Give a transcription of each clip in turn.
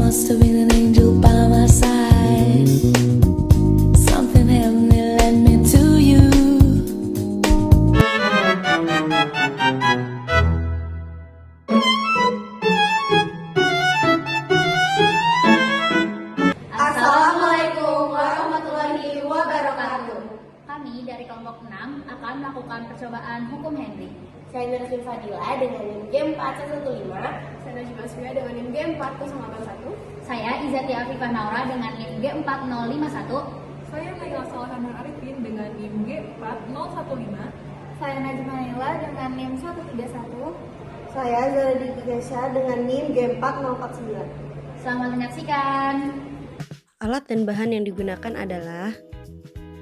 wants to be an angel by my side. Something heavenly led me to you. Assalamualaikum warahmatullahi wabarakatuh. Kami dari kelompok 6 akan melakukan percobaan hukum Henry. Saya Nurul Fadila dengan NIM G4115. Saya Najib Asfia dengan NIM G4081. Saya Izati Afifah Naura dengan NIM G4051. Saya Naila Salahanan Arifin dengan NIM G4015. Saya Najma Naila dengan NIM 131. Saya Zara Dikesha dengan NIM G4049. Selamat menyaksikan. Alat dan bahan yang digunakan adalah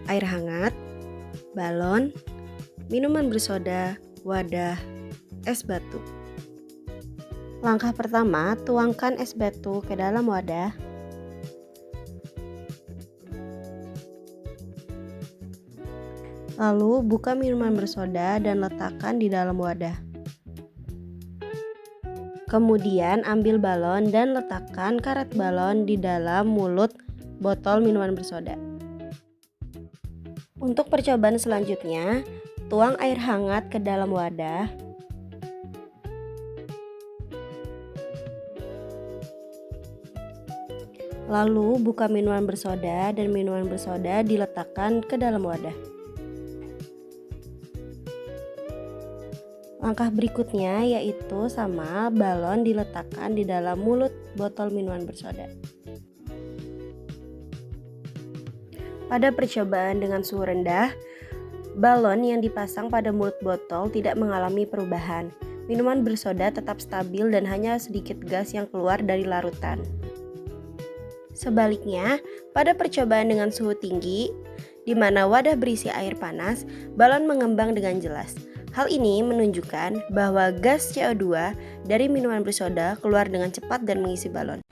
air hangat, balon, minuman bersoda, wadah, es batu. Langkah pertama, tuangkan es batu ke dalam wadah. Lalu buka minuman bersoda dan letakkan di dalam wadah. Kemudian ambil balon dan letakkan karet balon di dalam mulut botol minuman bersoda. Untuk percobaan selanjutnya, tuang air hangat ke dalam wadah. Lalu buka minuman bersoda dan minuman bersoda diletakkan ke dalam wadah. Langkah berikutnya yaitu sama balon diletakkan di dalam mulut botol minuman bersoda. Pada percobaan dengan suhu rendah, balon yang dipasang pada mulut botol tidak mengalami perubahan. Minuman bersoda tetap stabil dan hanya sedikit gas yang keluar dari larutan. Sebaliknya, pada percobaan dengan suhu tinggi, di mana wadah berisi air panas, balon mengembang dengan jelas. Hal ini menunjukkan bahwa gas CO2 dari minuman bersoda keluar dengan cepat dan mengisi balon.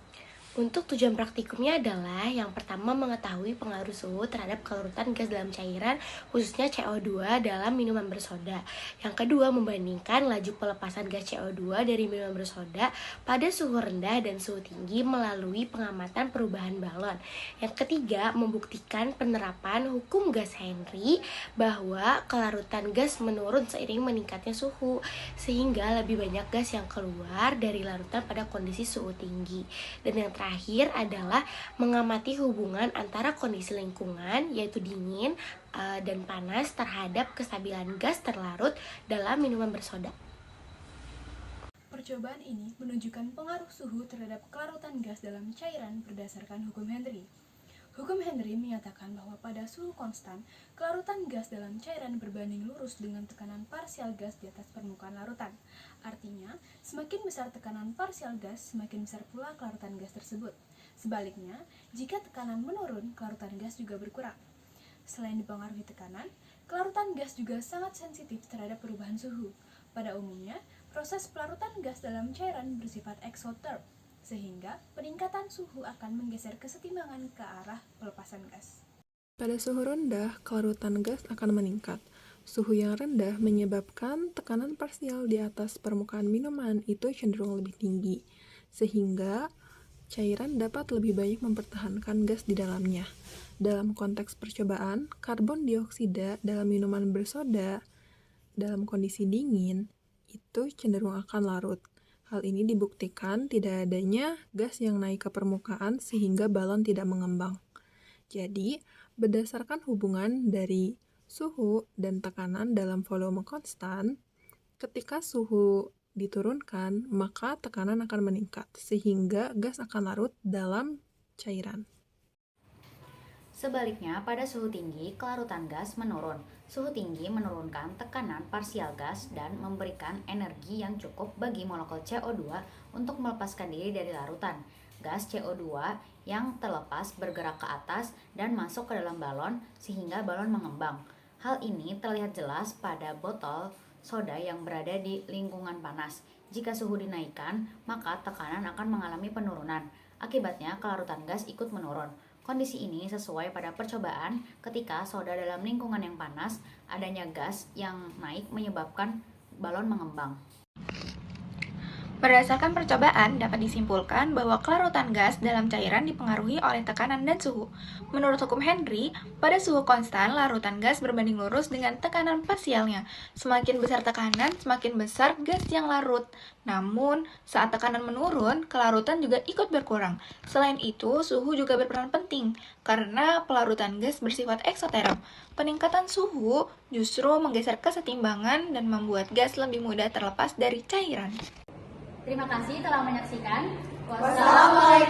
Untuk tujuan praktikumnya adalah yang pertama mengetahui pengaruh suhu terhadap kelarutan gas dalam cairan, khususnya CO2 dalam minuman bersoda. Yang kedua, membandingkan laju pelepasan gas CO2 dari minuman bersoda pada suhu rendah dan suhu tinggi melalui pengamatan perubahan balon. Yang ketiga, membuktikan penerapan hukum gas Henry bahwa kelarutan gas menurun seiring meningkatnya suhu, sehingga lebih banyak gas yang keluar dari larutan pada kondisi suhu tinggi. Dan yang terakhir adalah mengamati hubungan antara kondisi lingkungan yaitu dingin dan panas terhadap kestabilan gas terlarut dalam minuman bersoda. Percobaan ini menunjukkan pengaruh suhu terhadap kelarutan gas dalam cairan berdasarkan hukum Henry. Hukum Henry menyatakan bahwa pada suhu konstan, kelarutan gas dalam cairan berbanding lurus dengan tekanan parsial gas di atas permukaan larutan. Artinya, semakin besar tekanan parsial gas, semakin besar pula kelarutan gas tersebut. Sebaliknya, jika tekanan menurun, kelarutan gas juga berkurang. Selain dipengaruhi tekanan, kelarutan gas juga sangat sensitif terhadap perubahan suhu. Pada umumnya, proses pelarutan gas dalam cairan bersifat exotherm, sehingga peningkatan suhu akan menggeser kesetimbangan ke arah pelepasan gas. Pada suhu rendah, kelarutan gas akan meningkat. Suhu yang rendah menyebabkan tekanan parsial di atas permukaan minuman itu cenderung lebih tinggi, sehingga cairan dapat lebih banyak mempertahankan gas di dalamnya. Dalam konteks percobaan, karbon dioksida dalam minuman bersoda dalam kondisi dingin itu cenderung akan larut. Hal ini dibuktikan tidak adanya gas yang naik ke permukaan sehingga balon tidak mengembang. Jadi, berdasarkan hubungan dari suhu dan tekanan dalam volume konstan, ketika suhu diturunkan, maka tekanan akan meningkat, sehingga gas akan larut dalam cairan. Sebaliknya, pada suhu tinggi, kelarutan gas menurun. Suhu tinggi menurunkan tekanan parsial gas dan memberikan energi yang cukup bagi molekul CO2 untuk melepaskan diri dari larutan. Gas CO2 yang terlepas bergerak ke atas dan masuk ke dalam balon sehingga balon mengembang. Hal ini terlihat jelas pada botol soda yang berada di lingkungan panas. Jika suhu dinaikkan, maka tekanan akan mengalami penurunan. Akibatnya, kelarutan gas ikut menurun. Kondisi ini sesuai pada percobaan ketika soda dalam lingkungan yang panas, adanya gas yang naik menyebabkan balon mengembang. Berdasarkan percobaan, dapat disimpulkan bahwa kelarutan gas dalam cairan dipengaruhi oleh tekanan dan suhu. Menurut hukum Henry, pada suhu konstan, larutan gas berbanding lurus dengan tekanan parsialnya. Semakin besar tekanan, semakin besar gas yang larut. Namun, saat tekanan menurun, kelarutan juga ikut berkurang. Selain itu, suhu juga berperan penting, karena pelarutan gas bersifat eksoterm. Peningkatan suhu justru menggeser kesetimbangan dan membuat gas lebih mudah terlepas dari cairan. Terima kasih telah menyaksikan. Wassalamualaikum